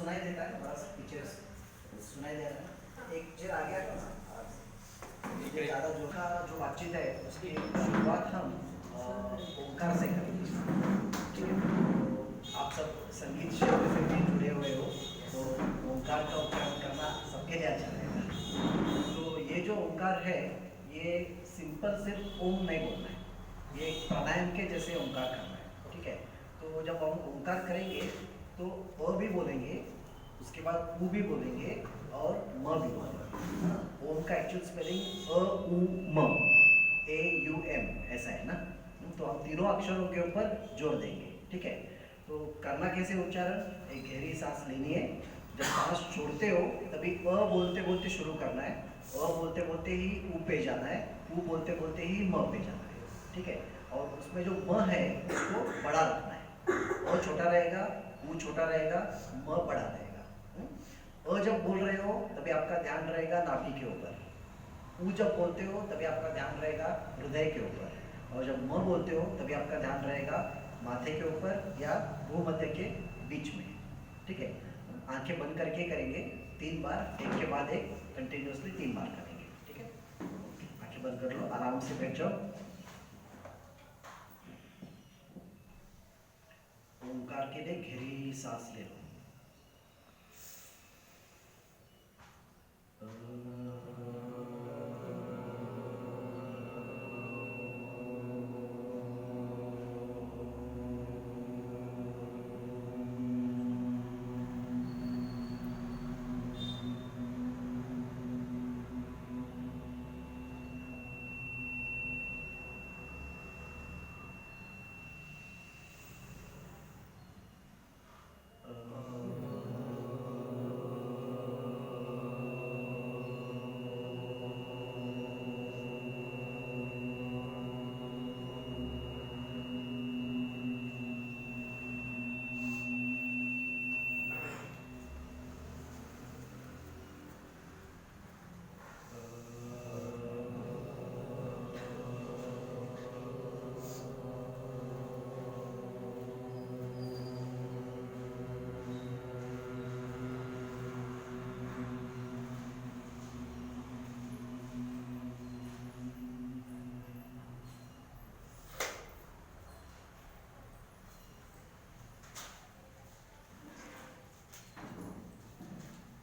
सुनाई देता है थोड़ा सा पीछे सुनाई दे रहा है एक चेयर आ गया ये ज़्यादा जो बातचीत है उसकी शुरुआत हम ओंकार से करेंगे। ठीक है, तो आप सब संगीत क्षेत्र से भी जुड़े हुए हो तो ओंकार का उच्चारण करना सबके लिए अच्छा रहेगा। तो ये जो ओंकार है ये सिंपल सिर्फ ओम नहीं बोलना है, ये एक प्राणायाम के जैसे ओंकार करना है। ठीक है, तो जब हम ओंकार करेंगे तो अ भी बोलेंगे, उसके बाद उ भी बोलेंगे और म भी बोलेंगे। ओम का एक्चुअल स्पेलिंग अ उ म AUM ऐसा है ना। तो हम तीनों अक्षरों के ऊपर जोड़ देंगे। ठीक है, तो करना कैसे उच्चारण, एक गहरी सांस लेनी है, जब सांस छोड़ते हो तभी अ बोलते बोलते शुरू करना है, अ बोलते बोलते ही उ पे जाना है, उ बोलते बोलते ही म पे जाना है। ठीक है, और उसमें जो म है उसको बड़ा रखना है, अ छोटा रहेगा, उ छोटा रहेगा, म बड़ा रहेगा। अ जब बोल रहे हो तभी आपका ध्यान रहेगा नाभि के ऊपर, उ जब बोलते हो तभी आपका ध्यान रहेगा हृदय के ऊपर, और जब म बोलते हो तभी आपका ध्यान रहेगा माथे के ऊपर या भूमध्य के बीच में। ठीक है, आंखें बंद करके करेंगे 3 बार, एक के बाद एक कंटिन्यूअसली 3 बार करेंगे। ठीक है, आंखें बंद कर लो, आराम से बैठ जाओ। ओंकार के लिए गहरी सांस ले लो।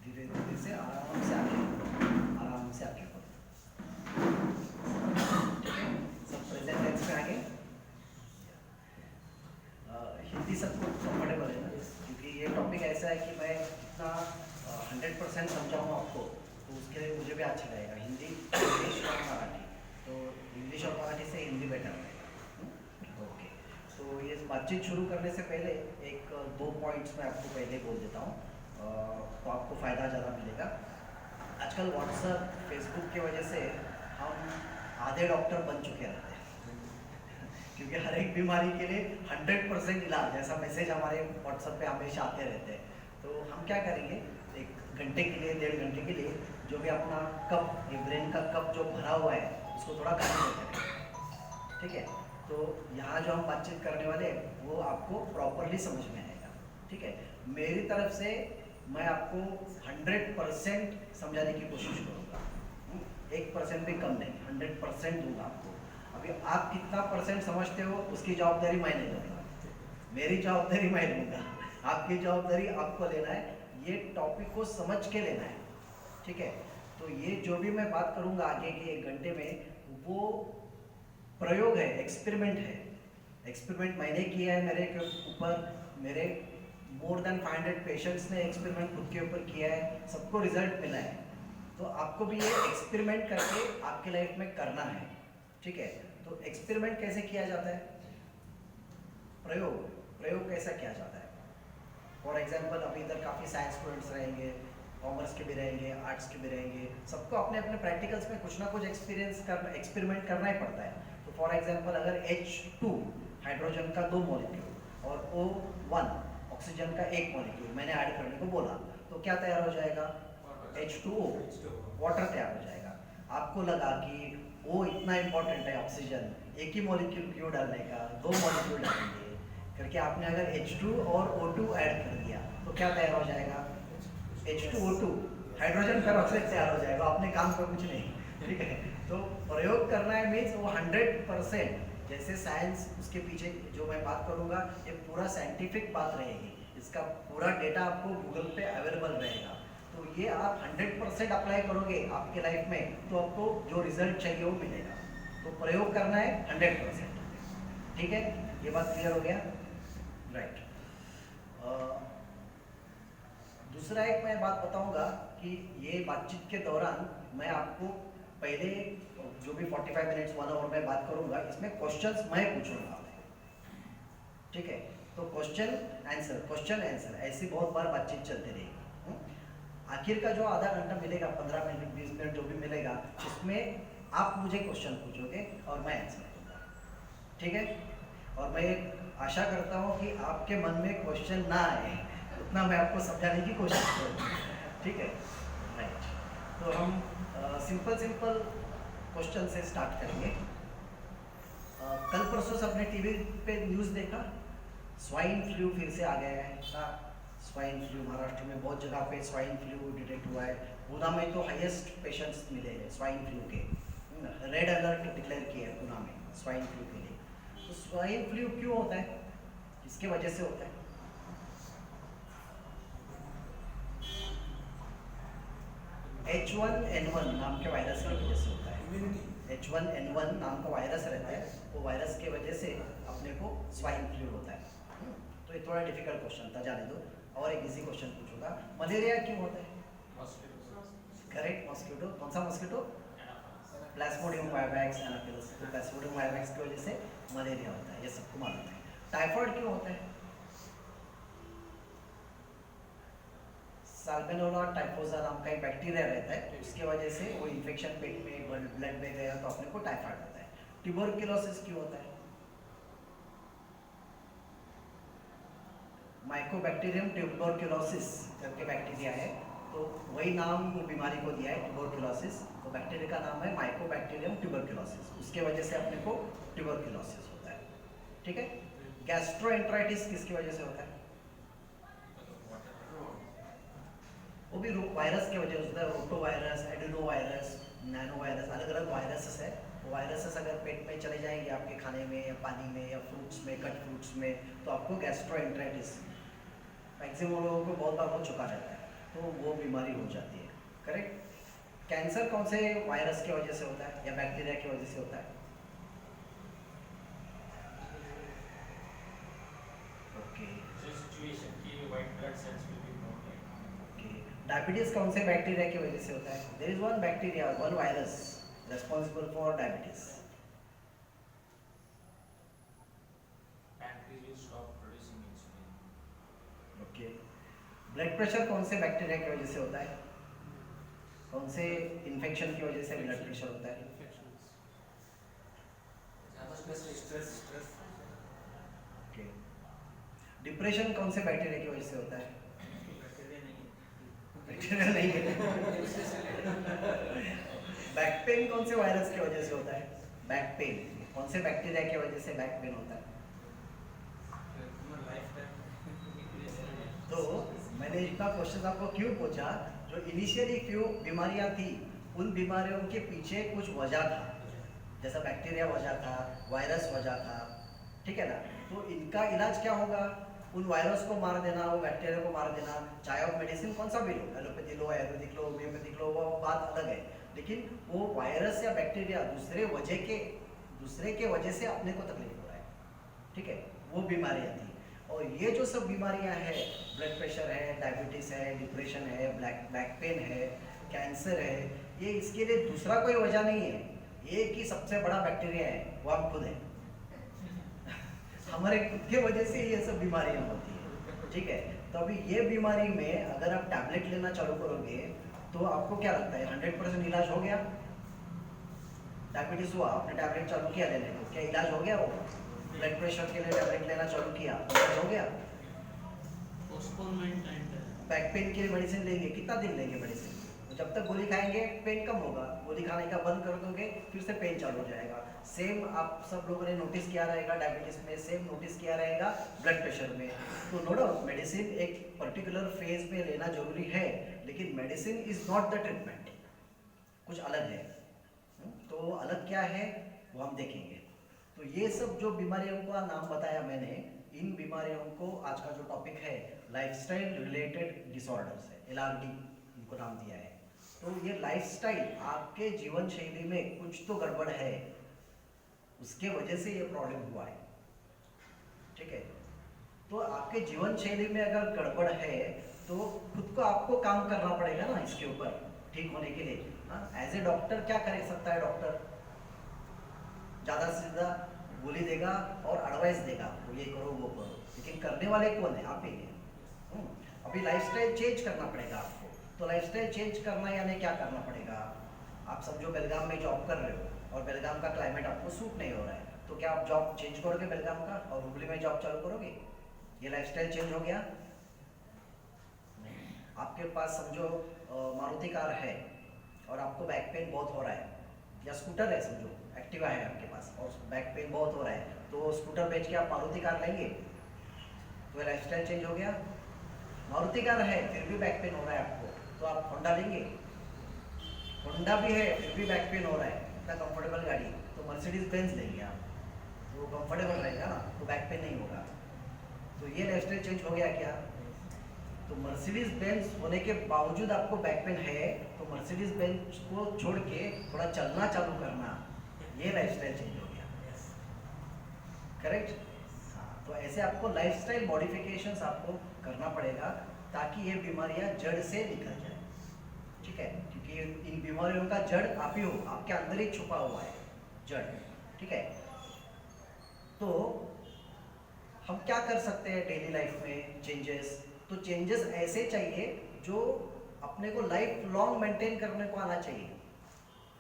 धीरे धीरे से आराम से आगे बढ़ो, आराम से आगे बढ़ो। सब प्रेजेंट टेंस में आगे। हिंदी सबको कंफर्टेबल है ना, क्योंकि ये टॉपिक ऐसा है कि मैं इतना 100% समझाऊँ आपको, तो उसके लिए मुझे भी अच्छा लगेगा। हिंदी, इंग्लिश और मराठी, तो इंग्लिश और मराठी से हिंदी बेटर रहेगा। ओके, तो ये बातचीत शुरू करने से पहले एक 2 पॉइंट्स मैं आपको पहले बोल देता हूँ, तो आपको फ़ायदा ज़्यादा मिलेगा। आजकल व्हाट्सएप, फेसबुक की वजह से हम आधे डॉक्टर बन चुके रहते हैं क्योंकि हर एक बीमारी के लिए 100% इलाज, जैसा मैसेज हमारे व्हाट्सएप पे हमेशा आते रहते हैं। तो हम क्या करेंगे, 1 घंटे के लिए, 1.5 घंटे के लिए जो भी अपना कप, ये ब्रेन का कप जो भरा हुआ है उसको थोड़ा खाली करें। ठीक है, तो यहाँ जो हम बातचीत करने वाले हैं वो आपको प्रॉपरली समझ में आएगा। ठीक है, मेरी तरफ से मैं आपको 100% समझाने की कोशिश करूँगा, 1% भी कम नहीं, 100% दूंगा आपको। अभी आप कितना परसेंट समझते हो उसकी जवाबदारी मैं नहीं लूँगा, मेरी जवाबदारी मैं लूँगा, आपकी जवाबदारी आपको लेना है, ये टॉपिक को समझ के लेना है। ठीक है, तो ये जो भी मैं बात करूँगा आगे के 1 घंटे में वो प्रयोग है, एक्सपेरिमेंट है। एक्सपेरिमेंट मैंने किया है मेरे के ऊपर, मेरे मोर देन 500 पेशेंट्स ने एक्सपेरिमेंट खुद के ऊपर किया है, सबको रिजल्ट मिला है। तो आपको भी ये एक्सपेरिमेंट करके आपके लाइफ में करना है। ठीक है, तो एक्सपेरिमेंट कैसे किया जाता है, प्रयोग कैसा किया जाता है। फॉर एग्जाम्पल, अभी इधर काफ़ी साइंस स्टूडेंट्स रहेंगे, कॉमर्स के भी रहेंगे, आर्ट्स के भी रहेंगे, सबको अपने अपने प्रैक्टिकल्स में कुछ ना कुछ एक्सपेरिमेंट करना ही पड़ता है। तो फॉर एग्जाम्पल, अगर H2 हाइड्रोजन का 2 मॉलिक्यूल और O1 ऑक्सीजन का 1 मॉलिक्यूल मैंने ऐड करने को बोला, तो क्या तैयार हो जाएगा, H2O, वाटर तैयार हो जाएगा। आपको लगा कि वो इतना इंपॉर्टेंट है ऑक्सीजन, एक ही मॉलिक्यूल क्यों डालने का, 2 मॉलिक्यूल डालेंगे करके आपने अगर H2 और O2 ऐड कर दिया तो क्या तैयार हो जाएगा, H2O2 हाइड्रोजन पेरोक्साइड तैयार हो जाएगा, अपने काम का कुछ नहीं, ठीक है। तो प्रयोग करना है मीन्स वो 100%, जैसे साइंस उसके पीछे जो मैं बात करूँगा ये पूरा साइंटिफिक बात रहेगी, इसका पूरा डेटा आपको गूगल पे अवेलेबल रहेगा। तो ये आप 100% अप्लाई करोगे आपके लाइफ में तो आपको जो रिजल्ट चाहिए वो मिलेगा। तो प्रयोग करना है 100%, ठीक है, ये बात क्लियर हो गया, राइट। दूसरा एक मैं बात बताऊंगा कि ये बातचीत के दौरान मैं आपको पहले जो भी 45 मिनट्स 1 आवर में बात करूंगा इसमें क्वेश्चंस मैं पूछूंगा, ठीक है। तो क्वेश्चन आंसर ऐसी बहुत बार बातचीत चलती रहेगी। आखिर का जो आधा घंटा मिलेगा, 15 मिनट 20 मिनट जो भी मिलेगा, उसमें आप मुझे क्वेश्चन पूछोगे और मैं आंसर दूंगा, ठीक है। और मैं आशा करता हूँ कि आपके मन में क्वेश्चन ना आए, उतना मैं आपको समझाने की कोशिश करूँगा, ठीक है, राइट। तो हम सिंपल क्वेश्चन से स्टार्ट करेंगे। कल परसों सबने टीवी पे न्यूज़ देखा, स्वाइन फ्लू फिर से आ गया है। स्वाइन फ्लू महाराष्ट्र में बहुत जगह पे स्वाइन फ्लू डिटेक्ट हुआ है। पूना में तो हाईएस्ट पेशेंट्स मिले हैं स्वाइन फ्लू के, रेड अलर्ट डिक्लेयर किया है पूना में स्वाइन फ्लू के लिए। तो स्वाइन फ्लू क्यों होता है, किसके वजह से होता है? H1N1 नाम के वायरस की वजह से होता है। H1N1 नाम का वायरस रहता है, वो वायरस के वजह से अपने को स्वाइन फ्लू होता है। तो ये थोड़ा डिफिकल्ट क्वेश्चन था, जाने दो। और एक इजी क्वेश्चन पूछूंगा, मलेरिया क्यों होता है? Correct, mosquito. कौन सा मॉस्किटो? Plasmodium vivax anopheles. तो प्लाज्मोडियम वाइवाक्स की वजह से मलेरिया होता है, ये सबको मालूम है। टाइफाइड क्यों होता है? साल्मोनेला टाइफोसा नाम का एक बैक्टीरिया रहता है, उसके वजह से वो इन्फेक्शन पेट में ब्लड में गया तो अपने को टाइफाइड होता है। ट्यूबरक्लोसिस क्यों होता है? माइकोबैक्टीरियम ट्यूबरक्लोसिस करके बैक्टीरिया है, तो वही नाम बीमारी को दिया है ट्यूबरक्लोसिस। तो बैक्टीरिया का नाम है माइकोबैक्टीरियम ट्यूबरक्लोसिस, उसके वजह से अपने को ट्यूबरक्लोसिस होता है, ठीक है। गैस्ट्रोएंटराइटिस किसकी वजह से होता है? वो भी वायरस की वजह से होता है। रोटो virus, adeno virus, nano virus, अलग अलग वायरसेस है। वायरसेस अगर पेट में चले जाएंगे आपके खाने में या पानी में या फ्रूट्स में, कट फ्रूट्स में, तो आपको गैस्ट्रोएंटराइटिस मैक्सिमम लोगों को बहुत बार हो चुका रहता है, तो वो बीमारी हो जाती है, करेक्ट। कैंसर कौन से वायरस की वजह से होता है या बैक्टीरिया की वजह से होता है? ओके, डायबिटीज कौन से बैक्टीरिया की वजह से होता है? There is one bacteria, one virus responsible for diabetes. Okay, blood pressure कौन से बैक्टीरिया की वजह से होता है? कौन से इन्फेक्शन की वजह से ब्लड प्रेशर होता है? ओके, डिप्रेशन कौन से बैक्टीरिया की वजह से होता है? बैक्टीरिया नहीं है। बैक पेन कौन से वायरस की वजह से होता है? बैक पेन कौन से बैक्टीरिया की वजह से बैक पेन होता है? तो मैंने इतना क्वेश्चन आपको क्यों पूछा, जो इनिशियली क्यों बीमारियां थी, उन बीमारियों के पीछे कुछ वजह था, जैसा बैक्टीरिया वजह था, वायरस वजह था, ठीक है ना। तो इनका इलाज क्या होगा? उन वायरस को मार देना, वो बैक्टीरिया को मार देना, चाहे आप मेडिसिन कौन सा भी लो, एलोपैथी लो, आयुर्वेदिक लो, होम्योपैथिक लो, वो बात अलग है। लेकिन वो वायरस या बैक्टीरिया दूसरे के वजह से अपने को तकलीफ हो रहा है, ठीक है, वो बीमारियां थी। और ये जो सब बीमारियां हैं, ब्लड प्रेशर है, डायबिटीज है, डिप्रेशन है, बैक पेन है, कैंसर है, ये इसके लिए दूसरा कोई वजह नहीं है, एक ही सबसे बड़ा बैक्टीरिया है, वो हम खुद है। हमारे खुद के वजह से ये सब बीमारियां होती है, ठीक है। तो अभी ये बीमारी में अगर आप टैबलेट लेना चालू करोगे तो आपको क्या लगता है 100% इलाज हो गया? डायबिटीज हुआ, आपने टैबलेट चालू किया लेने को, क्या इलाज हो गया? वो ब्लड प्रेशर के लिए टैबलेट लेना चालू किया, इलाज हो गया? बैक पेन के लिए मेडिसिन लेंगे, कितना दिन लेंगे मेडिसिन? तो जब तक गोली खाएंगे पेन कम होगा, गोली खाने का बंद कर दोगे फिर से पेन चालू हो जाएगा। सेम आप सब लोगों ने नोटिस किया रहेगा डायबिटीज में, सेम नोटिस किया रहेगा ब्लड प्रेशर में। तो नो डाउट मेडिसिन एक पर्टिकुलर फेज में लेना जरूरी है, लेकिन medicine is not the treatment, कुछ अलग है। तो अलग क्या है वो हम देखेंगे। तो ये सब जो बीमारियों का नाम बताया मैंने, इन बीमारियों को आज का जो टॉपिक है लाइफस्टाइल रिलेटेड डिसऑर्डर्स है, LRD इनको नाम दिया है। तो ये लाइफस्टाइल, आपके जीवन शैली में कुछ तो गड़बड़ है, उसके वजह से ये प्रॉब्लम हुआ है, ठीक है। तो आपके जीवन शैली में अगर गड़बड़ है तो खुद को आपको काम करना पड़ेगा ना इसके ऊपर ठीक होने के लिए। एज ए डॉक्टर क्या कर सकता है डॉक्टर? ज़्यादा से ज़्यादा गोली देगा और एडवाइस देगा आपको, ये करो वो करो, लेकिन करने वाले कौन है? आप ही हैं। अभी लाइफस्टाइल चेंज करना पड़ेगा आपको। तो लाइफस्टाइल चेंज करना यानी क्या करना पड़ेगा? आप समझो बेलगाम में जॉब कर रहे हो और बेलगाम का क्लाइमेट आपको सूट नहीं हो रहा है, तो क्या आप जॉब चेंज करोगे बेलगाम का और हुबली में जॉब चालू करोगे? ये लाइफस्टाइल चेंज हो गया? आपके पास समझो मारुति कार है और आपको बैक पेन बहुत हो रहा है, या स्कूटर है, समझो एक्टिवा है आपके पास और बैक पेन बहुत हो रहा है, तो स्कूटर बेच के आप मारुति कार लेंगे? तो लाइफस्टाइल चेंज हो गया। मारुति कार है फिर भी बैक पेन हो रहा है आपको, तो आप होंडा लेंगे? होंडा भी है फिर भी बैक पेन हो रहा है, इतना कंफर्टेबल गाड़ी, तो मर्सिडीज बेंज लेंगे आप, तो वो कंफर्टेबल रहेगा ना, तो बैक पेन नहीं होगा। तो ये लाइफस्टाइल चेंज हो गया क्या? तो मर्सिडीज बेंज होने के बावजूद आपको बैक पेन है, तो मर्सिडीज बेंज को छोड़ के थोड़ा चलना चालू करना, ये लाइफस्टाइल चेंज हो गया, करेक्ट? हाँ, तो ऐसे आपको लाइफस्टाइल मॉडिफिकेशंस आपको करना पड़ेगा ताकि ये बीमारियां जड़ से निकल जाए, ठीक है? क्योंकि इन बीमारियों का जड़ आप ही हो, आपके अंदर ही छुपा हुआ है जड़, ठीक है? तो हम क्या कर सकते हैं डेली लाइफ में चेंजेस? तो चेंजेस ऐसे चाहिए जो अपने को लाइफ लॉन्ग मेंटेन करने को आना चाहिए,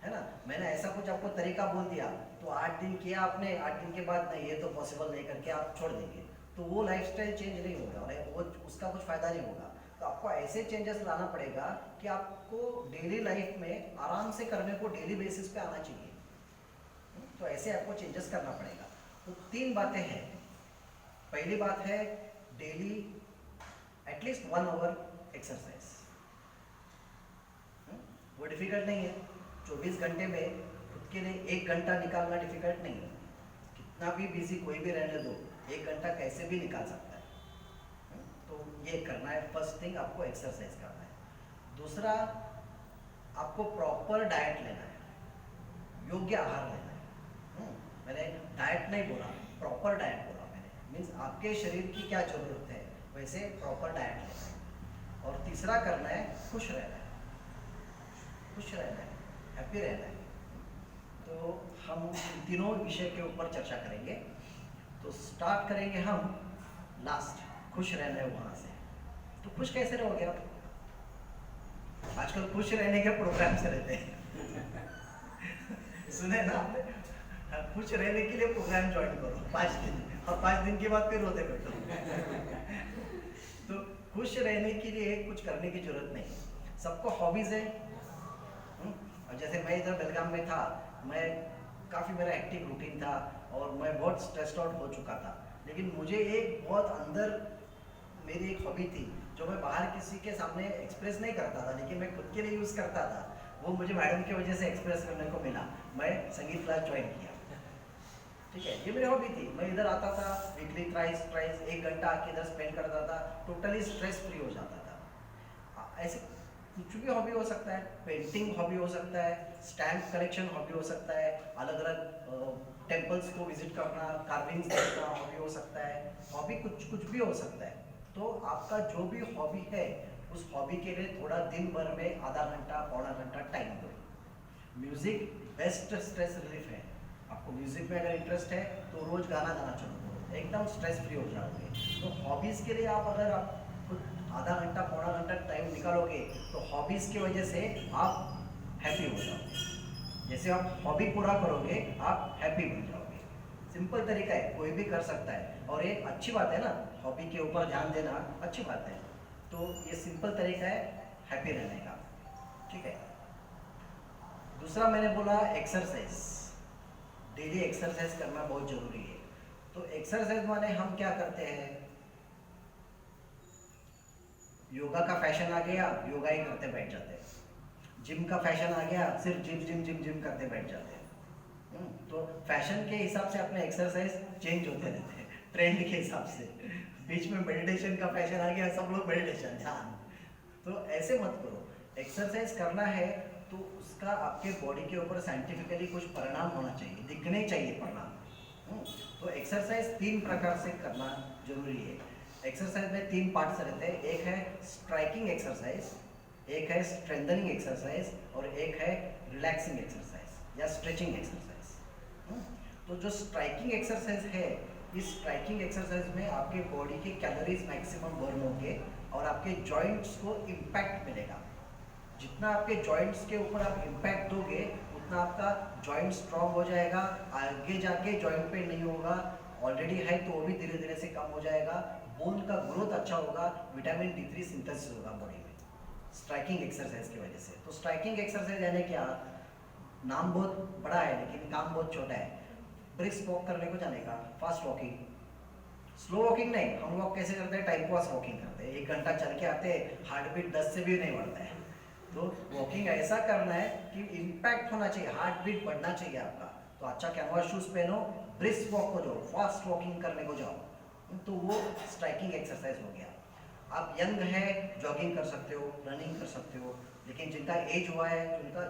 है ना? मैंने ऐसा कुछ आपको तरीका बोल दिया तो 8 दिन किया आपने, 8 दिन के बाद नहीं ये तो पॉसिबल नहीं करके आप छोड़ देंगे, तो वो लाइफस्टाइल चेंज नहीं होगा, वो उसका कुछ फायदा नहीं होगा। तो आपको ऐसे चेंजेस लाना पड़ेगा कि आपको डेली लाइफ में आराम से करने को डेली बेसिस पे आना चाहिए। तो ऐसे आपको चेंजेस करना पड़ेगा। तो 3 बातें हैं। पहली बात है डेली एटलीस्ट 1 आवर एक्सरसाइज। वो डिफिकल्ट नहीं है, 24 घंटे में खुद के लिए 1 घंटा निकालना डिफिकल्ट नहीं है। कितना भी बिजी कोई भी रहने दो, 1 घंटा कैसे भी निकाल सकता है। तो ये करना है, फर्स्ट थिंग आपको एक्सरसाइज करना है। दूसरा, आपको प्रॉपर डाइट लेना है, योग्य आहार लेना है। मैंने डाइट नहीं बोला, प्रॉपर डाइट बोला मैंने, मीन्स आपके शरीर की क्या जरूरत है वैसे प्रॉपर डाइट लेना है। और तीसरा करना है खुश रहना है, खुश रहना है, हैप्पी रहना है। तो हम इन तीनों विषय के ऊपर चर्चा करेंगे। तो स्टार्ट करेंगे हम लास्ट, खुश रहना है वहाँ से। तो खुश कैसे रहोगे आप? आजकल खुश रहने के प्रोग्राम से रहते हैं सुने ना आपने? खुश रहने के लिए प्रोग्राम ज्वाइन करो 5 दिन, और 5 दिन के बाद फिर रोते बैठो तो खुश रहने के लिए कुछ करने की जरूरत नहीं। सबको हॉबीज है। और जैसे मैं इधर बेलगाम में था, मैं काफ़ी मेरा एक्टिव रूटीन था और मैं बहुत स्ट्रेस्ड आउट हो चुका था, लेकिन मुझे एक बहुत अंदर मेरी एक हॉबी थी जो मैं बाहर किसी के सामने एक्सप्रेस नहीं करता था, लेकिन मैं खुद के लिए यूज़ करता था। वो मुझे मैडम की वजह से एक्सप्रेस करने को मिला, मैं संगीत क्लास ज्वाइन किया, ठीक है? ये मेरी हॉबी थी। मैं इधर आता था वीकली थ्राइस 1 घंटा आके इधर स्पेंड करता था, टोटली स्ट्रेस फ्री हो जाता था। ऐसे कुछ भी हॉबी हो सकता है, पेंटिंग हॉबी हो सकता है, स्टैम्प कलेक्शन हॉबी हो सकता है, अलग अलग टेम्पल्स को विजिट करना, कार्विंग्स देखना हॉबी हो सकता है। हॉबी कुछ भी हो सकता है। तो आपका जो भी हॉबी है उस हॉबी के लिए थोड़ा दिन भर में आधा घंटा पौना घंटा टाइम दो। म्यूजिक बेस्ट स्ट्रेस रिलीफ है। आपको म्यूजिक में अगर इंटरेस्ट है तो रोज गाना गाना चालू करो, एकदम स्ट्रेस फ्री हो जाओगे। तो हॉबीज के लिए आप अगर आप खुद आधा घंटा पौना घंटा टाइम निकालोगे तो हॉबीज की वजह से आप हैप्पी हो जाओगे। जैसे आप हॉबी पूरा करोगे आप हैप्पी बन जाओगे। सिंपल तरीका है, कोई भी कर सकता है, और ये अच्छी बात है ना, हॉबी के ऊपर ध्यान देना अच्छी बात है। तो ये सिंपल तरीका है हैप्पी रहने का, ठीक है? दूसरा मैंने बोला एक्सरसाइज। डेली एक्सरसाइज करना बहुत जरूरी है। तो एक्सरसाइज माने हम क्या करते हैं, योगा का फैशन आ गया, योगा ही करते बैठ जाते हैं। जिम का फैशन आ गया, सिर्फ जिम जिम जिम जिम करते बैठ जाते हैं। तो फैशन के हिसाब से अपने एक्सरसाइज चेंज होते रहते हैं, ट्रेंड के हिसाब से। बीच में मेडिटेशन का फैशन आ गया, सब लोग मेडिटेशन, ध्यान। तो ऐसे मत करो। एक्सरसाइज करना है तो उसका आपके बॉडी के ऊपर साइंटिफिकली कुछ परिणाम होना चाहिए, दिखने चाहिए परिणाम। तो एक्सरसाइज 3 प्रकार से करना जरूरी है। एक्सरसाइज में 3 पार्ट्स रहते हैं, एक है स्ट्राइकिंग एक्सरसाइज, एक है स्ट्रेंथनिंग एक्सरसाइज और एक है रिलैक्सिंग एक्सरसाइज या स्ट्रेचिंग एक्सरसाइज। तो जो स्ट्राइकिंग एक्सरसाइज है, इस स्ट्राइकिंग एक्सरसाइज में आपके बॉडी के कैलोरीज मैक्सिमम बर्न होंगे और आपके जॉइंट्स को इम्पैक्ट मिलेगा। जितना आपके जॉइंट्स के ऊपर आप इम्पैक्ट दोगे उतना आपका जॉइंट स्ट्रॉन्ग हो जाएगा, आगे जाके जॉइंट पेन नहीं होगा, ऑलरेडी है तो वो भी धीरे धीरे से कम हो जाएगा, बोन का ग्रोथ अच्छा होगा, विटामिन D3 सिंथेसिस होगा बॉडी में स्ट्राइकिंग एक्सरसाइज की वजह से। तो स्ट्राइकिंग एक्सरसाइज यानी क्या, नाम बहुत बड़ा है लेकिन काम बहुत छोटा है। ब्रिस्क वॉक करने को जाने का, फास्ट वॉकिंग, स्लो वॉकिंग नहीं। हम लोग कैसे करते हैं, टाइम पास वॉकिंग करते हैं, 1 घंटा चल के आते हैं, हार्ट बीट 10 से भी नहीं बढ़ता है। तो वॉकिंग ऐसा करना है कि इम्पैक्ट होना चाहिए, हार्ट बीट बढ़ना चाहिए आपका। तो अच्छा कैनवास शूज पहनो, ब्रिस्क वॉक को जाओ, फास्ट वॉकिंग करने को जाओ, तो वो स्ट्राइकिंग एक्सरसाइज हो गया। आप यंग है, जॉगिंग कर सकते हो, रनिंग कर सकते हो, लेकिन जिनका एज हुआ है,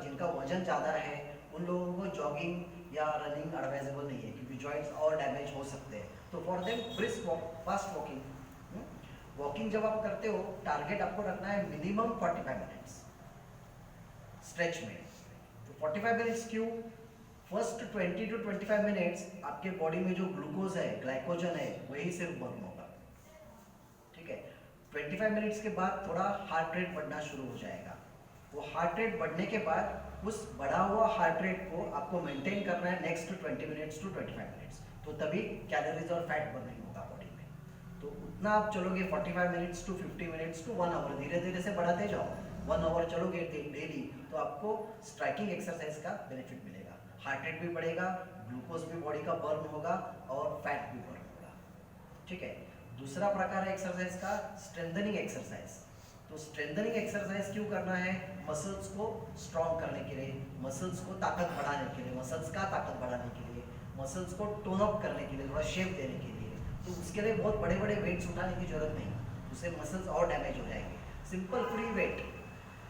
जिनका वजन ज़्यादा है, उन लोगों को जॉगिंग या रनिंग एडवाइजेबल नहीं है क्योंकि जॉइंट्स और डैमेज हो सकते हैं। तो for them brisk walk, fast walking. Walking जब आप करते हो, टारगेट आपको रखना है मिनिमम 45 मिनट्स स्ट्रेच में। तो 45 मिनट्स क्यों, फर्स्ट 20 to 25 मिनट्स आपके बॉडी में जो ग्लूकोज है, ग्लाइकोजन है, वही सिर्फ बर्न होगा, ठीक है। 25 मिनट्स के बाद थोड़ा हार्ट रेट बढ़ना शुरू हो जाएगा। वो हार्ट रेट बढ़ने के बाद उस बढ़ा हुआ हार्ट रेट को आपको मेंटेन करना है नेक्स्ट 20 मिनट्स to 25 मिनट्स, तो तभी कैलोरीज और फैट बर्निंग होगा बॉडी में। तो उतना आप चलोगे 45 minutes to 50 minutes to 1 hour, धीरे धीरे से बढ़ाते जाओ। 1 आवर चलोगे डेली तो आपको स्ट्राइकिंग एक्सरसाइज का बेनिफिट मिलेगा, हार्ट रेट भी बढ़ेगा, ग्लूकोज भी बॉडी का बर्न होगा और फैट भी बर्न होगा, ठीक है। दूसरा प्रकार है एक्सरसाइज का स्ट्रेंथनिंग एक्सरसाइज। तो स्ट्रेंथनिंग एक्सरसाइज क्यों करना है, मसल्स को स्ट्रॉन्ग करने के लिए, मसल्स को ताकत बढ़ाने के लिए, मसल्स का ताकत बढ़ाने के लिए, मसल्स को टोन अप करने के लिए, थोड़ा शेप देने के लिए। तो उसके लिए बहुत बड़े बड़े वेट्स उठाने की जरूरत नहीं, उससे मसल्स और डैमेज हो जाएंगे। Simple free weight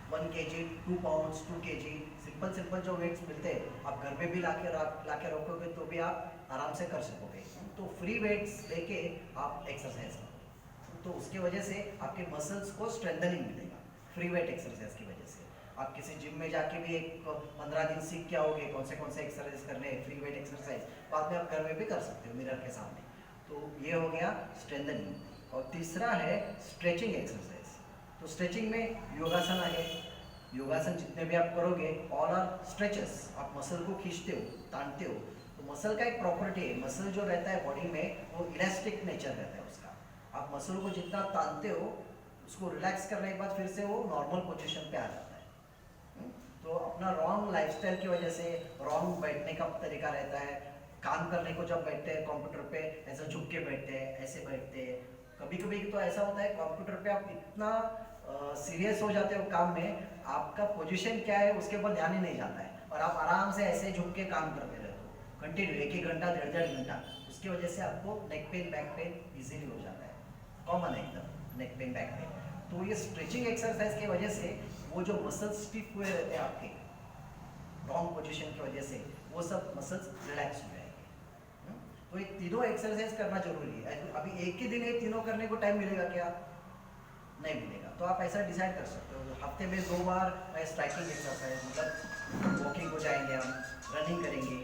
1 kg, 2 pounds, 2 kg, simple जो वेट्स मिलते हैं आप घर पे भी लाके रखोगे तो भी आप आराम से कर सकोगे। तो फ्री वेट्स लेके आप एक्सरसाइज करो, तो उसके वजह से आपके मसल्स को स्ट्रेंथनिंग मिलेगा फ्री वेट एक्सरसाइज की वजह से। आप किसी जिम में जाके भी एक 15 दिन सीख के आओगे कौन से एक्सरसाइज करने हैं, फ्री वेट एक्सरसाइज, बाद में आप घर में भी कर सकते हो मिरर के सामने। तो ये हो गया स्ट्रेंथनिंग। और तीसरा है स्ट्रेचिंग एक्सरसाइज। तो स्ट्रेचिंग में योगासन आ गए, योगासन जितने भी आप करोगे ऑल आर स्ट्रेचेस, आप मसल को खींचते हो, तानते हो। तो मसल का एक प्रॉपर्टी है, मसल जो रहता है बॉडी में वो इलास्टिक नेचर रहता है उसका। आप मसल को जितना तानते हो उसको रिलैक्स करने के बाद फिर से वो नॉर्मल पोजीशन पे आ जाता है। तो अपना रॉन्ग लाइफस्टाइल की वजह से रॉन्ग बैठने का तरीका रहता है, काम करने को जब बैठते हैं कंप्यूटर पे ऐसा झुक के बैठते हैं, ऐसे बैठते हैं। कभी कभी तो ऐसा होता है कंप्यूटर पे आप इतना सीरियस हो जाते हो काम में, आपका पोजीशन क्या है उसके ऊपर ध्यान ही नहीं जाता है और आप आराम से ऐसे झुक के काम करते रहते हो कंटिन्यू 1-1 घंटा 1.5 घंटा। उसकी वजह से आपको neck pain, back pain easily हो जाता है, कॉमन है एकदम नेक पेन, बैक पेन। तो ये स्ट्रेचिंग एक्सरसाइज की वजह से वो जो मसल्स स्टिफ हुए रहते हैं आपके रॉन्ग पोजीशन की वजह से, वो सब मसल्स रिलैक्स हो जाएंगे। तो ये तीनों एक्सरसाइज करना जरूरी है। अभी एक ही दिन ये तीनों करने को टाइम मिलेगा क्या, नहीं मिलेगा। तो आप ऐसा डिसाइड कर सकते हो हफ्ते में 2 बार स्ट्राइकिंग एक्सरसाइज, मतलब वॉकिंग को जाएंगे हम, रनिंग करेंगे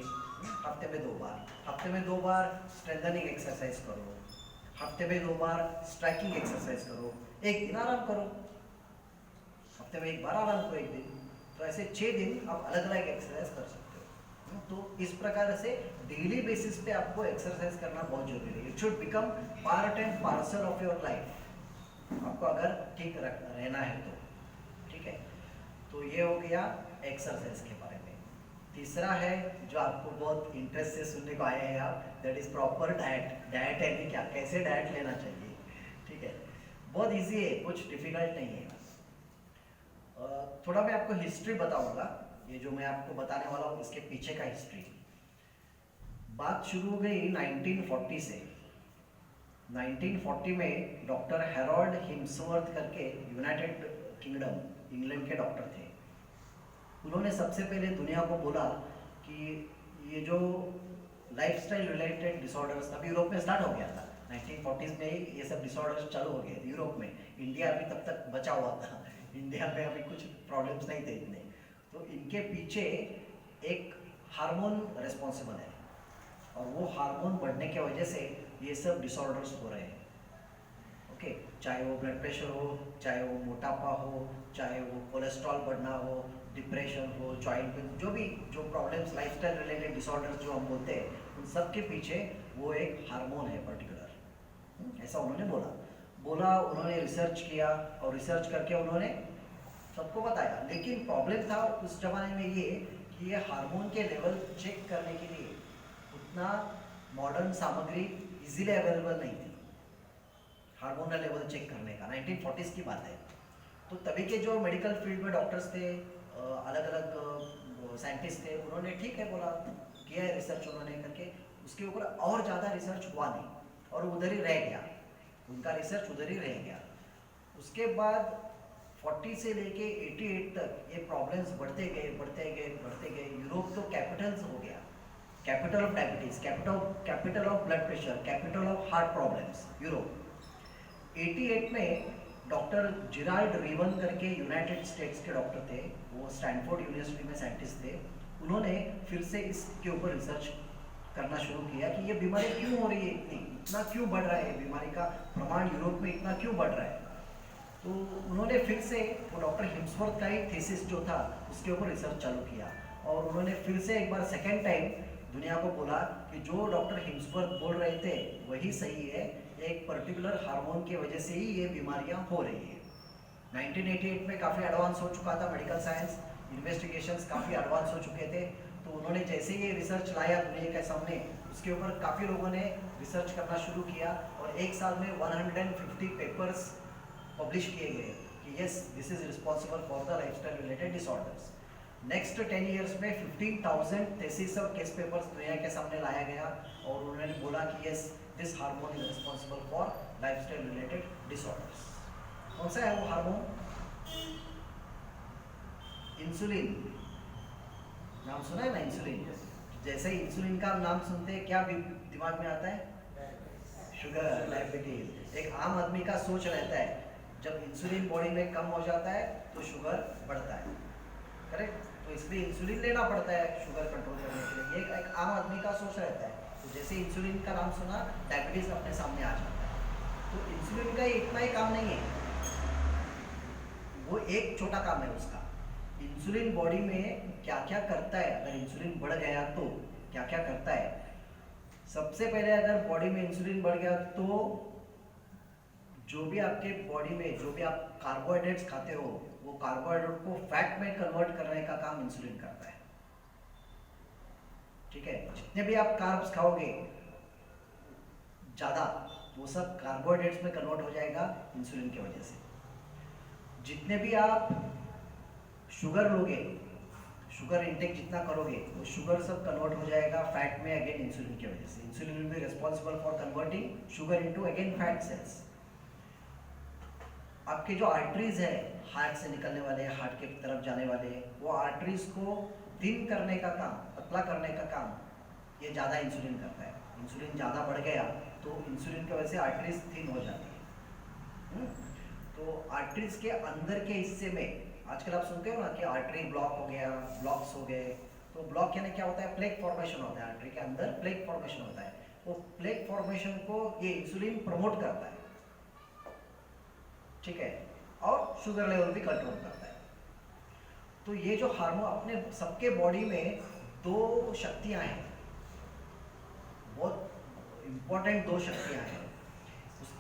हफ्ते में 2 बार, हफ्ते में 2 बार स्ट्रेंथनिंग एक्सरसाइज करो, हफ्ते में 2 बार स्ट्राइकिंग एक्सरसाइज करो, एक दिन आराम करो, हफ्ते में 1 बार आराम करो 1 दिन। तो ऐसे 6 दिन आप अलग अलग एक्सरसाइज कर सकते हो। तो इस प्रकार से डेली बेसिस पे आपको एक्सरसाइज करना बहुत जरूरी है। It should become part and parcel of your life, आपको अगर ठीक रहना है तो, ठीक है। तो ये हो गया एक्सरसाइज के बारे में। तीसरा है जो आपको बहुत इंटरेस्ट से सुनने को आया है आप, that is proper diet. Diet है कि क्या, कैसे डाइट लेना चाहिए, ठीक है। बहुत इजी है, कुछ डिफिकल्ट नहीं है। थोड़ा मैं आपको हिस्ट्री बताऊंगा, ये जो मैं आपको बताने वाला हूँ इसके पीछे का हिस्ट्री। बात शुरू हो गई 1940 से। 1940 में डॉक्टर हैरोल्ड हिम्सवर्थ करके यूनाइटेड किंगडम, इंग्लैंड के डॉक्टर थे। उन्होंने सबसे पहले दुनिया को बोला कि ये जो लाइफस्टाइल रिलेटेड डिसऑर्डर्स अभी यूरोप में स्टार्ट हो गया था, 1940s में ही ये सब डिसऑर्डर्स चालू हो गए थे यूरोप में। इंडिया अभी तब तक बचा हुआ था, इंडिया में अभी कुछ प्रॉब्लम्स नहीं थे इतने। तो इनके पीछे एक हार्मोन रिस्पॉन्सिबल है, और वो हार्मोन बढ़ने की वजह से ये सब डिसऑर्डर्स हो रहे हैं। ओके, चाहे वो ब्लड प्रेशर हो, चाहे वो मोटापा हो, चाहे वो कोलेस्ट्रॉल बढ़ना हो, डिप्रेशन हो, जॉइंट पेन, जो प्रॉब्लम्स लाइफस्टाइल रिलेटेड डिसऑर्डर्स जो हम बोलते हैं, उन सब के पीछे वो एक हार्मोन है पर्टिकुलर। ऐसा उन्होंने बोला। उन्होंने रिसर्च किया, और रिसर्च करके उन्होंने सबको बताया। लेकिन प्रॉब्लम था उस जमाने में ये कि ये हार्मोन के लेवल चेक करने के लिए उतना मॉडर्न सामग्री इजीली अवेलेबल नहीं थी हार्मोनल लेवल चेक करने का। 1940s की बात है। तो तभी के जो मेडिकल फील्ड में डॉक्टर्स थे, अलग अलग साइंटिस्ट थे, उन्होंने ठीक है बोला, किया है रिसर्च उन्होंने करके, उसके ऊपर और ज़्यादा रिसर्च हुआ नहीं, और उधर ही रह गया, उनका रिसर्च उधर ही रह गया। उसके बाद 40 से लेके 88 तक ये प्रॉब्लम्स बढ़ते गए। यूरोप तो कैपिटल्स हो गया, capital of diabetes, capital of blood pressure, capital of heart problems, Europe. 88 में डॉक्टर जिराल्ड रीवन करके यूनाइटेड स्टेट्स के डॉक्टर थे, वो स्टैनफोर्ड यूनिवर्सिटी में साइंटिस्ट थे। उन्होंने फिर से इसके ऊपर रिसर्च करना शुरू किया कि ये बीमारी क्यों हो रही है, इतना क्यों बढ़ रहा है, बीमारी का प्रमाण यूरोप में इतना क्यों बढ़ रहा है। तो उन्होंने फिर से वो डॉक्टर हिम्सवर्थ का ही थीसिस जो था उसके ऊपर रिसर्च चालू किया, और उन्होंने फिर से एक बार सेकेंड टाइम दुनिया को बोला कि जो डॉक्टर हिम्सवर्थ बोल रहे थे वही सही है, एक पर्टिकुलर हार्मोन की वजह से ही ये बीमारियां हो रही है। 1988 में काफ़ी एडवांस हो चुका था मेडिकल साइंस, इन्वेस्टिगेशंस काफ़ी एडवांस हो चुके थे। तो उन्होंने जैसे ये रिसर्च लाया दुनिया के सामने, उसके ऊपर काफ़ी लोगों ने रिसर्च करना शुरू किया, और एक साल में 150 पेपर्स पब्लिश किए गए कि yes this is responsible for the lifestyle related disorders. Next 10 years में 15,000 थीसिस और केस पेपर्स दुनिया के सामने लाया गया, और उन्होंने बोला कि yes this hormone is responsible for lifestyle related disorders. कौन सा है वो हार्मोन? इंसुलिन। नाम सुना है ना इंसुलिन? जैसे ही इंसुलिन का नाम सुनते हैं क्या दिमाग में आता है? Sugar, diabetes. एक आम आदमी का सोच रहता है जब इंसुलिन बॉडी में कम हो जाता है तो शुगर बढ़ता है, करेक्ट? तो इसलिए इंसुलिन लेना पड़ता है शुगर कंट्रोल करने के लिए, ये एक आम आदमी का सोच रहता है। तो जैसे इंसुलिन का नाम सुना, डायबिटीज अपने सामने आ जाता है। तो इंसुलिन का इतना ही काम नहीं है, वो एक छोटा काम है उसका। इंसुलिन बॉडी में क्या क्या करता है, अगर इंसुलिन बढ़ गया तो क्या क्या करता है? सबसे पहले अगर बॉडी में इंसुलिन बढ़ गया तो जो भी आपके बॉडी में जो भी आप कार्बोहाइड्रेट्स खाते हो, वो कार्बोहाइड्रेट को फैट में कन्वर्ट करने का काम इंसुलिन करता है, ठीक है? जितने भी आप कार्ब्स खाओगे ज़्यादा, वो सब कार्बोहाइड्रेट्स में कन्वर्ट हो जाएगा इंसुलिन की वजह से। जितने भी आप शुगर लोगे, शुगर इंटेक जितना करोगे, वो शुगर सब कन्वर्ट हो जाएगा फैट में अगेन इंसुलिन की वजह से। Insulin will be responsible for converting sugar into again fat cells. आपके जो आर्टरीज है हार्ट से निकलने वाले, हार्ट के तरफ जाने वाले, वो आर्टरीज को थिन करने का काम, पतला करने का काम ये ज़्यादा इंसुलिन करता है। इंसुलिन ज़्यादा बढ़ गया तो इंसुलिन की वजह से आर्टरीज थिन हो जाती है। तो आर्टरीज के अंदर के हिस्से में आजकल आप सुनते हो ना कि आर्टरी ब्लॉक हो गया, ब्लॉक्स हो गए। तो ब्लॉक यानी क्या होता है? प्लेक फॉर्मेशन होता है, आर्टरी के अंदर प्लेक फॉर्मेशन होता है। वो प्लेक फॉर्मेशन को ये इंसुलिन प्रमोट करता है, ठीक है, और शुगर लेवल भी कंट्रोल करता है। तो ये जो हार्मोन अपने सबके बॉडी में दो शक्तियां हैं, बहुत इंपॉर्टेंट दो शक्तियां हैं।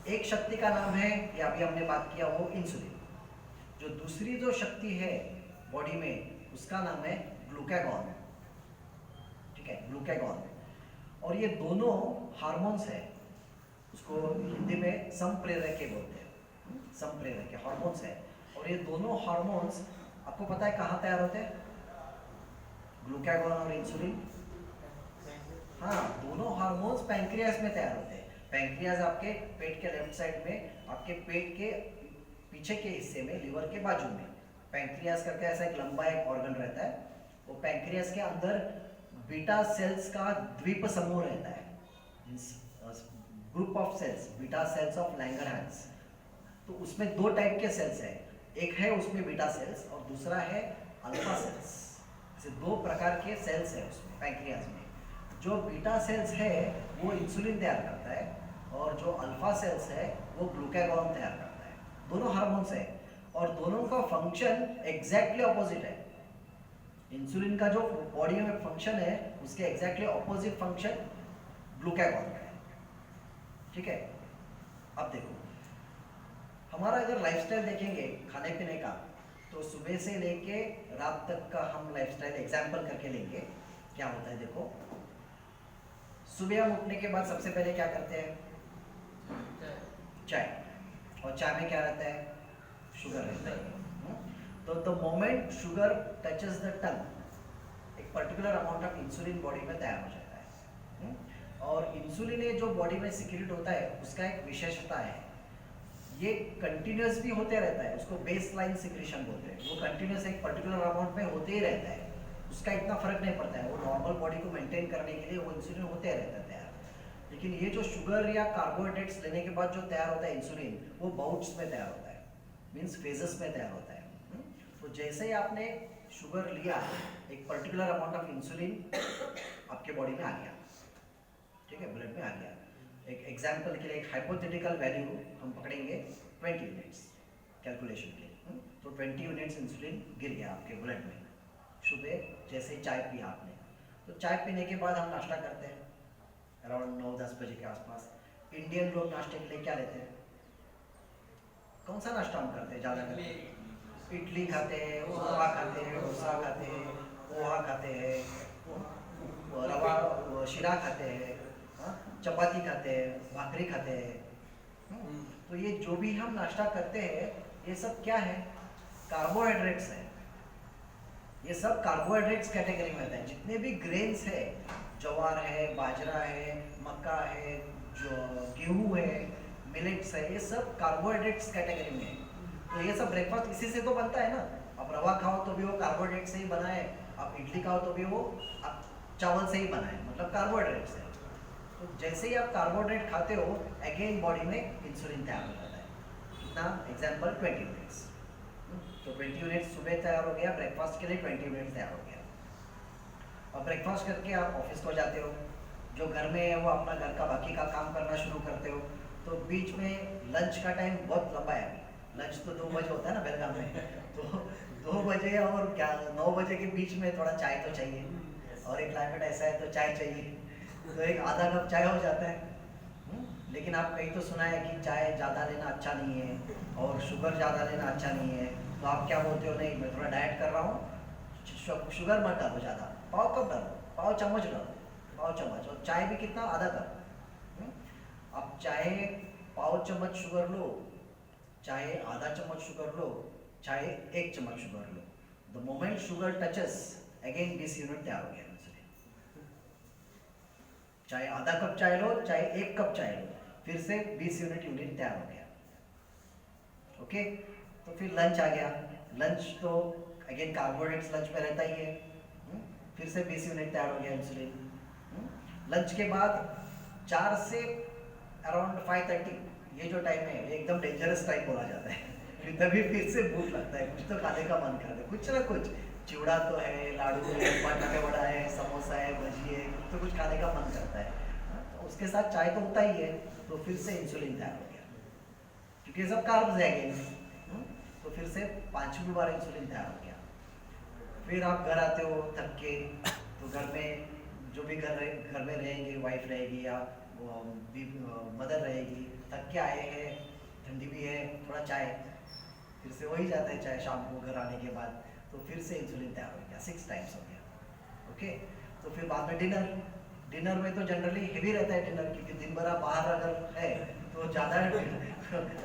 एक शक्ति का नाम है, ये अभी हमने बात किया, वो इंसुलिन। जो दूसरी जो शक्ति है बॉडी में उसका नाम है ग्लूकागॉन। ठीक है, ग्लूकागॉन। और ये दोनों हार्मोन्स है, उसको हिंदी में संप्रेरक बोलते हैं, संप्रेरक हार्मोन्स है। और ये दोनों हार्मोन्स आपको पता है कहाँ तैयार होते हैं? ग्लूकागॉन और इंसुलिन, हाँ, दोनों हार्मोन्स पैंक्रियास में तैयार होते हैं। पैंक्रियास आपके पेट के लेफ्ट साइड में, आपके पेट के पीछे के हिस्से में, लिवर के बाजू में पैंक्रियास करके ऐसा एक लंबा एक ऑर्गन रहता है। वो पैंक्रियास के अंदर बीटा सेल्स का द्वीप समूह रहता है, group of cells, beta cells of Langerhans. तो उसमें दो टाइप के सेल्स है, एक है उसमें बीटा सेल्स और दूसरा है अल्फा सेल्स। ऐसे दो प्रकार के सेल्स है उसमें पैंक्रियास में। जो बीटा सेल्स है वो इंसुलिन तैयार करता है और जो अल्फा सेल्स है वो ग्लूकागॉन तैयार करता है। दोनों हार्मोन्स है और दोनों का फंक्शन एग्जैक्टली ऑपोजिट है। इंसुलिन का जो बॉडी में फंक्शन है उसके एग्जैक्टली ऑपोजिट फंक्शन ग्लूकागॉन का है, ठीक है। अब देखो, हमारा अगर लाइफस्टाइल देखेंगे खाने पीने का, तो सुबह से लेके रात तक का हम लाइफस्टाइल एग्जाम्पल करके लेंगे। क्या होता है देखो, सुबह हम उठने के बाद सबसे पहले क्या करते हैं? चाय। और चाय में क्या रहता है? शुगर रहता है। तो the moment sugar touches the tongue, एक particular amount of insulin body में तैयार हो जाता है। और इंसुलिन जो बॉडी में सिक्रीट होता है उसका एक विशेषता है, ये कंटिन्यूस भी होते रहता है, उसको बेस लाइन सिक्रीशन बोलते हैं। वो कंटिन्यूस एक पर्टिकुलर अमाउंट में होते ही रहता है, उसका इतना फर्क नहीं पड़ता है। वो नॉर्मल बॉडी को मेंटेन करने के लिए वो इंसुलिन होते रहता है तैयार। लेकिन ये जो शुगर या कार्बोहाइड्रेट्स लेने के बाद जो तैयार होता है इंसुलिन, वो बाउट्स में तैयार होता है, मीन्स फेजेस में तैयार होता है। तो जैसे ही आपने शुगर लिया, एक पर्टिकुलर अमाउंट ऑफ इंसुलिन आपके बॉडी में आ गया, ठीक है, ब्लड में आ गया। एक एग्जाम्पल के लिए एक हाइपोथेटिकल वैल्यू हम पकड़ेंगे 20 यूनिट्स कैलकुलेशन के लिए। तो 20 यूनिट्स इंसुलिन गिर गया आपके ब्लड में सुबह जैसे ही चाय पिया आपने। तो चाय पीने के बाद हम नाश्ता करते हैं अराउंड 9-10 बजे के आसपास। इंडियन लोग नाश्ते के लिए क्या लेते हैं? कौन सा नाश्ता हम करते हैं ज़्यादा करके? इडली खाते हैं, उपमा खाते हैं, डोसा खाते हैं, पोहा खाते हैं, रवा शिरा खाते हैं, चपाती खाते हैं, भाकरी खाते हैं। तो ये जो भी हम नाश्ता करते हैं ये सब क्या है? कार्बोहाइड्रेट्स है। ये सब कार्बोहाइड्रेट्स कैटेगरी में आता है। जितने भी ग्रेन्स है, ज्वार है, बाजरा है, मक्का है, जो गेहूँ है, मिलेट्स है, ये सब कार्बोहाइड्रेट्स कैटेगरी में है। तो ये सब ब्रेकफास्ट इसी से तो बनता है ना। अब रवा खाओ तो भी वो कार्बोहाइड्रेट से ही बना है, आप इडली खाओ तो भी वो आप चावल से ही बना है, मतलब कार्बोहाइड्रेट्स है। तो जैसे ही आप कार्बोहाइड्रेट खाते हो, अगेन बॉडी में इंसुलिन तैयार हो जाता है। कितना? Example 20 units. तो 20 यूनिट्स सुबह तैयार हो गया, ब्रेकफास्ट के लिए 20 यूनिट्स तैयार हो गया। और ब्रेकफास्ट करके आप ऑफिस को जाते हो, जो घर में है वो अपना घर का बाकी का काम करना शुरू करते हो। तो बीच में लंच का टाइम बहुत लंबा है। लंच तो 2 बजे होता है ना बेलगाम में, तो 2 बजे और क्या 9 बजे के बीच में थोड़ा चाय तो चाहिए, और एक क्लाइमेट ऐसा है तो चाय चाहिए, तो एक आधा कप चाय हो जाता है। लेकिन आप कहीं तो सुना है कि चाय ज़्यादा लेना अच्छा नहीं है और शुगर ज़्यादा लेना अच्छा नहीं है, तो आप क्या बोलते हो? नहीं, मैं थोड़ा डाइट कर रहा हूँ, शुगर मत डालो ज़्यादा, पाव कप डालो, पाव चम्मच डालो, पाव चम्मच। और चाय भी कितना? आधा कप। आप चाहे पाव चम्मच शुगर लो, चाहे आधा चम्मच शुगर लो, चाहे 1 चम्मच sugar low, the moment sugar touches again 20 unit तैयार हो गया इंसुलिन। चाहे आधा कप चाय लो, चाहे 1 कप चाय लो, फिर से 20 यूनिट तैयार हो गया। ओके, तो फिर लंच आ गया। लंच तो अगेन कार्बोहाइड्रेट्स लंच में रहता ही है, फिर से 20 यूनिट तैयार हो गया इंसुलिन। लंच के बाद 4 से अराउंड 5:30 ये जो टाइम है ये एकदम डेंजरस टाइम बोला जाता है। तभी फिर से भूख लगता है, कुछ तो खाने का मन करता है, कुछ ना कुछ। चिवड़ा तो है, लाडू है, बटाटे वड़ा है, समोसा है, भजी है, कुछ तो कुछ खाने का मन करता है। तो उसके साथ चाय तो होता ही है, तो फिर से इंसुलिन तैयार हो गया, क्योंकि ये सब कार्ब्स है अगेन। तो फिर से 5वीं बार इंसुलिन तैयार हो गया। फिर आप घर आते हो थक के, तो घर में जो भी घर में रहेंगे, वाइफ रहेगी या मदर रहेगी, थक के आए हैं, ठंडी भी है, थोड़ा चाय, फिर से वही जाता है चाय शाम को घर आने के बाद। तो फिर से इंसुलिन तैयार हो गया, 6 टाइम्स हो गया। ओके, तो फिर बाद में डिनर में तो जनरली हेवी रहता है डिनर, क्योंकि दिन भर आप बाहर अगर है तो ज़्यादा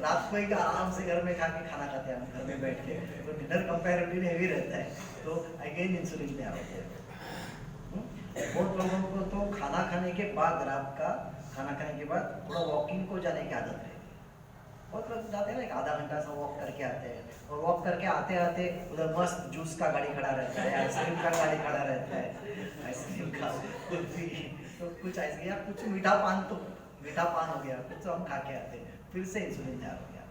रात को ही आराम से घर में खा के खाना खाते हैं हम घर में बैठ के, तो डिनर कंपैरेटिवली हेवी रहता है, तो अगेन इंसुलिन तैयार होता है। बहुत लोगों को तो खाना खाने के बाद, रात का खाना खाने के बाद थोड़ा वॉकिंग को जाने की आदत है। बहुत लोग जाते हैं ना, एक आधा घंटा सा वॉक करके आते हैं, और वॉक करके आते आते उधर मस्त जूस का गाड़ी खड़ा रहता है, आइसक्रीम का गाड़ी खड़ा रहता है, आइसक्रीम का कुल्फी, तो कुछ आइसक्रीम या कुछ मीठा पान, तो मीठा पान हो गया, कुछ तो हम खा के आते हैं, फिर से इंसुलिन तैयार हो गया।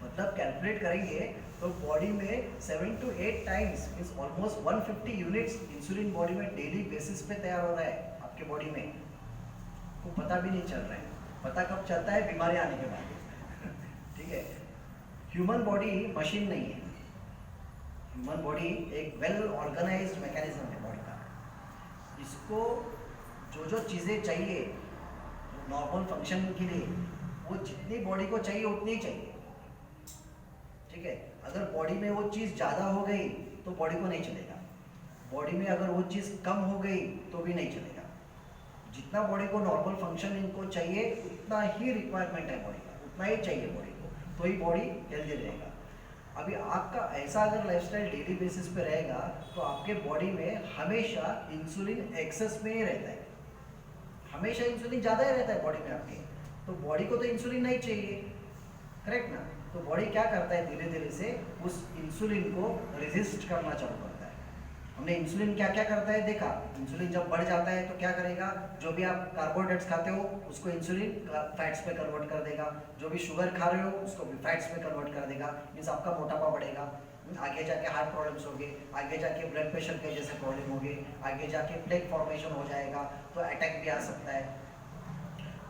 मतलब कैलकुलेट करेंगे तो बॉडी में 7 to 8 times means almost 150 units insulin body में डेली बेसिस पे तैयार हो रहा है आपके बॉडी में, को पता भी नहीं चल रहा है। पता कब चलता है? बीमारी आने के बाद। ठीक है, ह्यूमन बॉडी मशीन नहीं है, ह्यूमन बॉडी एक वेल ऑर्गेनाइज्ड मैकेनिज्म है बॉडी का। इसको जो जो चीज़ें चाहिए नॉर्मल फंक्शन के लिए, वो जितनी बॉडी को चाहिए उतनी ही चाहिए। ठीक है, अगर बॉडी में वो चीज़ ज़्यादा हो गई तो बॉडी को नहीं चलेगा, बॉडी में अगर वो चीज़ कम हो गई तो भी नहीं चलेगा। जितना बॉडी को नॉर्मल फंक्शन इनको चाहिए उतना ही रिक्वायरमेंट है बॉडी का, उतना ही चाहिए बॉडी को, तो ही बॉडी हेल्दी रहेगा। अभी आपका ऐसा अगर लाइफस्टाइल डेली बेसिस पे रहेगा तो आपके बॉडी में हमेशा इंसुलिन एक्सेस में ही रहता है, हमेशा इंसुलिन ज़्यादा ही रहता है बॉडी में आपके, तो बॉडी को तो इंसुलिन नहीं चाहिए, करेक्ट ना? तो बॉडी क्या करता है, धीरे धीरे से उस इंसुलिन को रेजिस्ट करना चालू करता है। हमने इंसुलिन क्या क्या करता है देखा, इंसुलिन जब बढ़ जाता है तो क्या करेगा, जो भी आप कार्बोहाइड्रेट्स खाते हो उसको इंसुलिन फैट्स पे कन्वर्ट कर देगा, जो भी शुगर खा रहे हो उसको भी फैट्स पे कन्वर्ट कर देगा, मीन्स आपका मोटापा बढ़ेगा, आगे जाके हार्ट प्रॉब्लम्स होंगे, आगे जाके ब्लड प्रेशर के जैसे प्रॉब्लम होंगे, आगे जाके प्लेक फॉर्मेशन हो जाएगा, तो अटैक भी आ सकता है।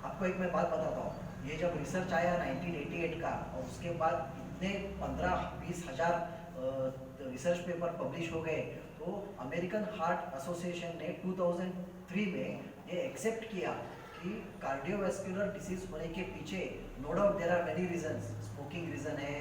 आपको एक मैं बात बताता हूँ, ये जब रिसर्च आया 1988 का, और उसके बाद इतने 15-20 हज़ार रिसर्च पेपर पब्लिश हो गए, तो अमेरिकन हार्ट एसोसिएशन ने 2003 में ये एक्सेप्ट किया कि कार्डियोवैस्कुलर डिसीज होने के पीछे no doubt there are many reasons, smoking reason है,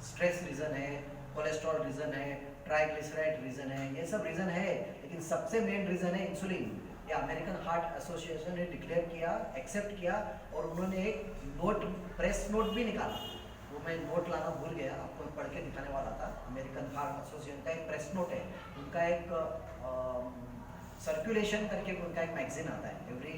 स्ट्रेस रीज़न है, कोलेस्ट्रॉल रीज़न है, ट्राइग्लिसराइड रीज़न है, ये सब रीज़न है, लेकिन सबसे मेन रीज़न है इंसुलिन। या अमेरिकन हार्ट एसोसिएशन ने डिक्लेयर किया, एक्सेप्ट किया, और उन्होंने एक नोट, प्रेस नोट भी निकाला, वो मैं नोट लाना भूल गया, आपको पढ़ के दिखाने वाला था। अमेरिकन हार्ट एसोसिएशन का एक प्रेस नोट है, उनका एक सर्कुलेशन करके उनका एक मैगजीन आता है, एवरी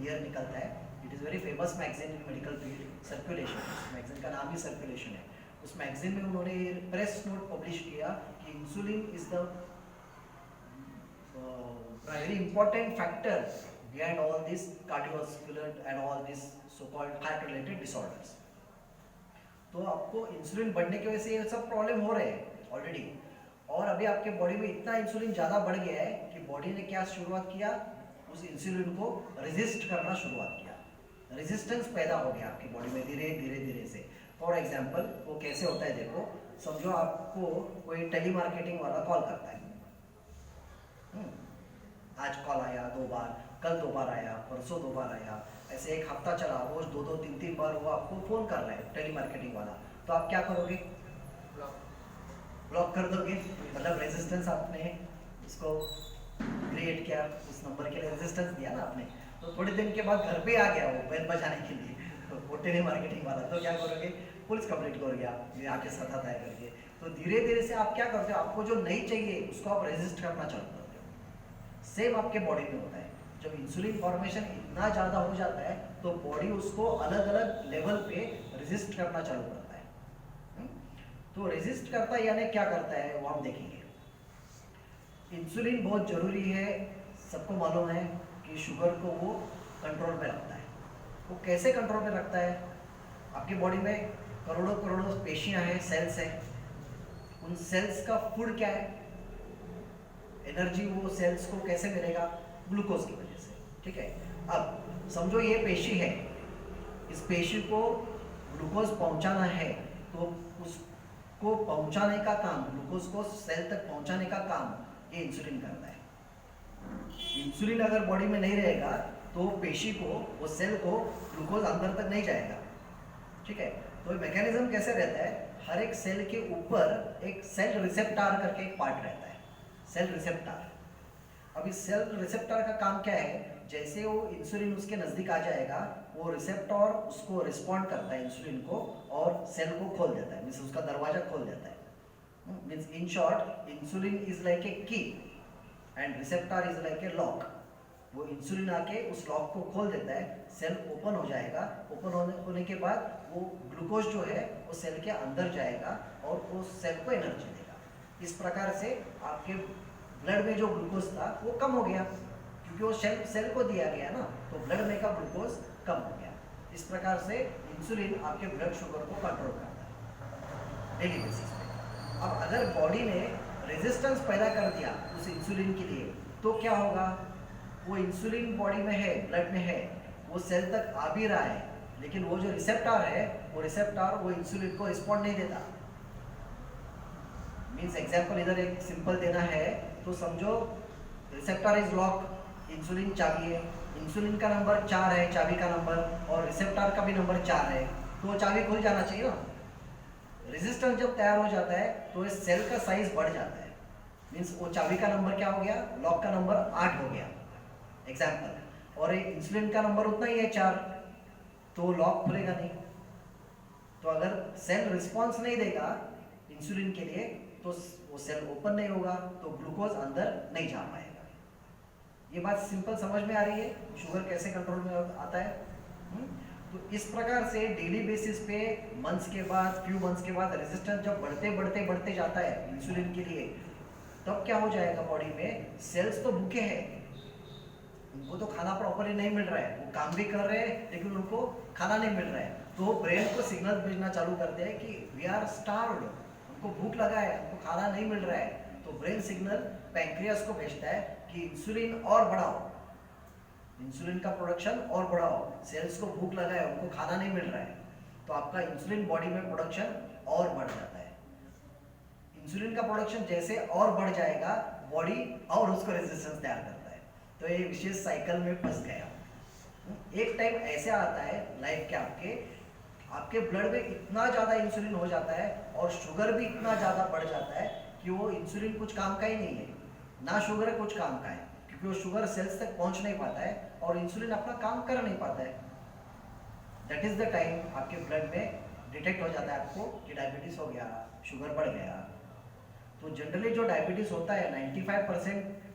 ईयर निकलता है, it is very famous magazine in medical field, circulation, उस मैगजीन का नाम ही सर्कुलेशन है। उस मैगजीन में उन्होंने प्रेस नोट पब्लिश किया कि insulin is the very important factor behind all this cardiovascular and all this so-called heart related disorders। तो आपको इंसुलिन बढ़ने की वजह से ये सब प्रॉब्लम हो रहे हैं ऑलरेडी, और अभी आपके बॉडी में इतना इंसुलिन ज़्यादा बढ़ गया है कि बॉडी ने क्या शुरुआत किया, उस इंसुलिन को रेजिस्ट करना शुरुआत किया, रेजिस्टेंस पैदा हो गया आपकी बॉडी में धीरे धीरे धीरे से। फॉर एग्जाम्पल वो कैसे होता है देखो, समझो आपको कोई टेली मार्केटिंग वाला कॉल करता है, आज कॉल आया 2 बार, कल 2 बार आया, परसों 2 बार आया, ऐसे एक हफ्ता चला, रोज 2-2, 3-3 बार वो आपको फ़ोन कर रहा है टेली मार्केटिंग वाला, तो आप क्या करोगे? ब्लॉक कर दोगे, मतलब रेजिस्टेंस आपने उसको क्रिएट किया, उस नंबर के लिए रेजिस्टेंस दिया ना आपने, तो थोड़े दिन के बाद घर पे आ गया वो बेल बजाने के लिए, तो वो टेली मार्केटिंग वाला, तो क्या करोगे? पुलिस कंप्लेंट करोगे आप, ये आके सता तय करके। तो धीरे धीरे से आप क्या करते हो, आपको जो नहीं चाहिए उसको आप रेजिस्ट करना चालू करते हो। सेम आपके बॉडी में होता है, जब इंसुलिन फॉर्मेशन इतना ज़्यादा हो जाता है तो बॉडी उसको अलग अलग लेवल पे रेजिस्ट करना चालू करता है। तो रेजिस्ट करता है यानी क्या करता है वो हम देखेंगे। इंसुलिन बहुत ज़रूरी है, सबको मालूम है कि शुगर को वो कंट्रोल में रखता है। वो कैसे कंट्रोल में रखता है? आपकी बॉडी में करोड़ों करोड़ों पेशियां हैं, सेल्स हैं, उन सेल्स का फूड क्या है? एनर्जी वो सेल्स को कैसे मिलेगा? ग्लूकोज की वजह से। ठीक है, अब समझो ये पेशी है, इस पेशी को ग्लूकोज पहुंचाना है, तो उसको पहुंचाने का काम, ग्लूकोज को सेल तक पहुंचाने का काम ये इंसुलिन करता है। इंसुलिन अगर बॉडी में नहीं रहेगा तो पेशी को, वो सेल को ग्लूकोज अंदर तक नहीं जाएगा। ठीक है, तो मैकेनिज्म कैसे रहता है, हर एक सेल के ऊपर एक सेल रिसेप्टार करके एक पार्ट रहता है, सेल रिसेप्टार। अभी सेल रिसेप्टर का काम क्या है, जैसे वो इंसुलिन उसके नज़दीक आ जाएगा, वो रिसेप्टर उसको रिस्पॉन्ड करता है इंसुलिन को और सेल को खोल देता है, मीन्स उसका दरवाजा खोल देता है। Means in short insulin is like a key and receptor is like a lock. वो इंसुलिन आके उस लॉक को खोल देता है, सेल ओपन हो जाएगा, ओपन होने के बाद वो ग्लूकोज जो है वो सेल के अंदर जाएगा और वो सेल को एनर्जी देगा। इस प्रकार से आपके ब्लड में जो ग्लूकोज था वो कम हो गया, क्योंकि वो सेल को दिया गया ना, तो ब्लड में का ग्लूकोज कम हो गया। इस प्रकार से इंसुलिन आपके ब्लड शुगर को कंट्रोल करता है डेली बेसिस पे। अब अगर बॉडी ने रेजिस्टेंस पैदा कर दिया उस इंसुलिन के लिए, तो क्या होगा, वो इंसुलिन बॉडी में है, ब्लड में है, वो सेल तक आ भी रहा है, लेकिन वो जो रिसेप्टर है वो रिसेप्टर वो इंसुलिन को रिस्पॉन्ड नहीं देता। मीन्स एग्जाम्पल इधर एक सिंपल देना है तो समझो रिसेप्टर इज लॉक, इंसुलिन चाबी है, इंसुलिन का नंबर 4 है चाबी का नंबर, और रिसेप्टर का भी नंबर 4 है, तो वो चाबी खुल जाना चाहिए ना। रेजिस्टेंस जब तैयार हो जाता है तो इस सेल का साइज बढ़ जाता है, मीन्स वो चाबी का नंबर क्या हो गया, लॉक का नंबर 8 हो गया एग्जाम्पल, और इंसुलिन का नंबर उतना ही है 4, तो लॉक खुलेगा नहीं। तो अगर सेल रिस्पॉन्स नहीं देगा इंसुलिन के लिए तो वो सेल ओपन नहीं होगा, तो ग्लूकोज अंदर नहीं जा पाएगा। ये बात सिंपल समझ में आ रही है, शुगर कैसे कंट्रोल में आता है। तो इस प्रकार से डेली बेसिस पे मंथ्स के बाद, फ्यू मंथ्स के बाद रेजिस्टेंस जब बढ़ते जाता है इंसुलिन के लिए, तब क्या हो जाएगा, बॉडी में सेल्स तो भूखे हैं, उनको तो खाना प्रॉपरली नहीं मिल रहा है, वो काम भी कर रहे हैं लेकिन उनको खाना नहीं मिल रहा है, तो वो ब्रेन को सिग्नल भेजना चालू करते हैं कि वी आर स्टार्व्ड, हमको भूख लगा है, हमको खाना नहीं मिल रहा है। तो ब्रेन सिग्नल पैंक्रियास को भेजता है कि इंसुलिन और बढ़ाओ, इंसुलिन का प्रोडक्शन और बढ़ाओ, सेल्स को भूख लगा है, उनको खाना नहीं मिल रहा है, तो आपका इंसुलिन बॉडी में प्रोडक्शन और बढ़ जाता है। इंसुलिन का प्रोडक्शन जैसे और बढ़ जाएगा, बॉडी और उसको रेजिस्टेंस तैयार करता है, तो ये विशेष साइकिल में फंस गया। एक टाइम ऐसे आता है लाइफ के आपके ब्लड में इतना ज़्यादा इंसुलिन हो जाता है और शुगर भी इतना ज़्यादा बढ़ जाता है कि वो इंसुलिन कुछ काम का ही नहीं है, ना शुगर है कुछ काम का है, क्योंकि वो शुगर सेल्स तक पहुंच नहीं पाता है और इंसुलिन अपना काम कर नहीं पाता है। दैट इज द टाइम आपके ब्लड में डिटेक्ट हो जाता है आपको कि डायबिटीज हो गया, शुगर बढ़ गया। तो जनरली जो डायबिटीज होता है 95%